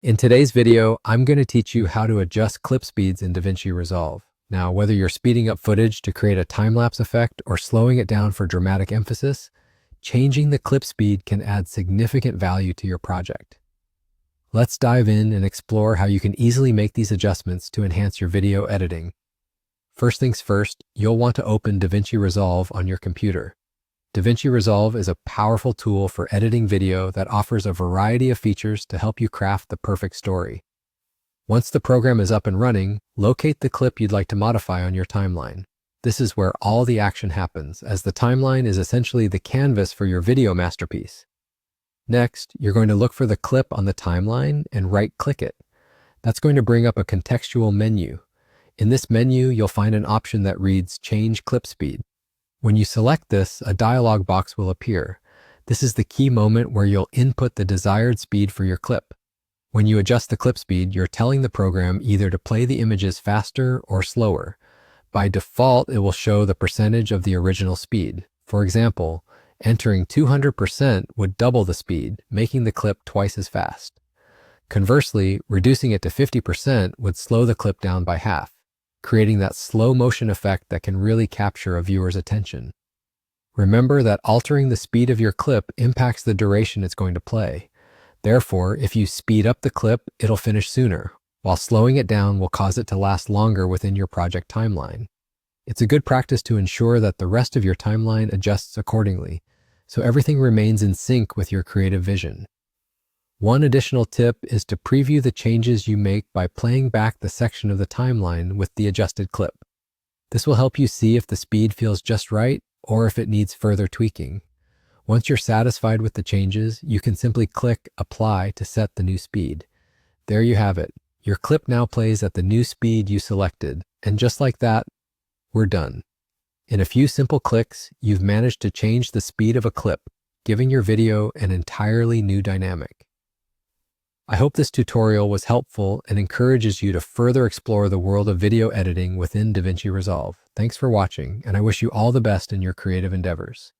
In today's video, I'm going to teach you how to adjust clip speeds in DaVinci Resolve. Now, whether you're speeding up footage to create a time-lapse effect or slowing it down for dramatic emphasis, changing the clip speed can add significant value to your project. Let's dive in and explore how you can easily make these adjustments to enhance your video editing. First things first, you'll want to open DaVinci Resolve on your computer. DaVinci Resolve is a powerful tool for editing video that offers a variety of features to help you craft the perfect story. Once the program is up and running, locate the clip you'd like to modify on your timeline. This is where all the action happens, as the timeline is essentially the canvas for your video masterpiece. Next, you're going to look for the clip on the timeline and right-click it. That's going to bring up a contextual menu. In this menu, you'll find an option that reads Change Clip Speed. When you select this, a dialog box will appear. This is the key moment where you'll input the desired speed for your clip. When you adjust the clip speed, you're telling the program either to play the images faster or slower. By default, it will show the percentage of the original speed. For example, entering 200% would double the speed, making the clip twice as fast. Conversely, reducing it to 50% would slow the clip down by half, creating that slow motion effect that can really capture a viewer's attention. Remember that altering the speed of your clip impacts the duration it's going to play. Therefore, if you speed up the clip, it'll finish sooner, while slowing it down will cause it to last longer within your project timeline. It's a good practice to ensure that the rest of your timeline adjusts accordingly, so everything remains in sync with your creative vision. One additional tip is to preview the changes you make by playing back the section of the timeline with the adjusted clip. This will help you see if the speed feels just right or if it needs further tweaking. Once you're satisfied with the changes, you can simply click Apply to set the new speed. There you have it. Your clip now plays at the new speed you selected, and just like that, we're done. In a few simple clicks, you've managed to change the speed of a clip, giving your video an entirely new dynamic. I hope this tutorial was helpful and encourages you to further explore the world of video editing within DaVinci Resolve. Thanks for watching, and I wish you all the best in your creative endeavors.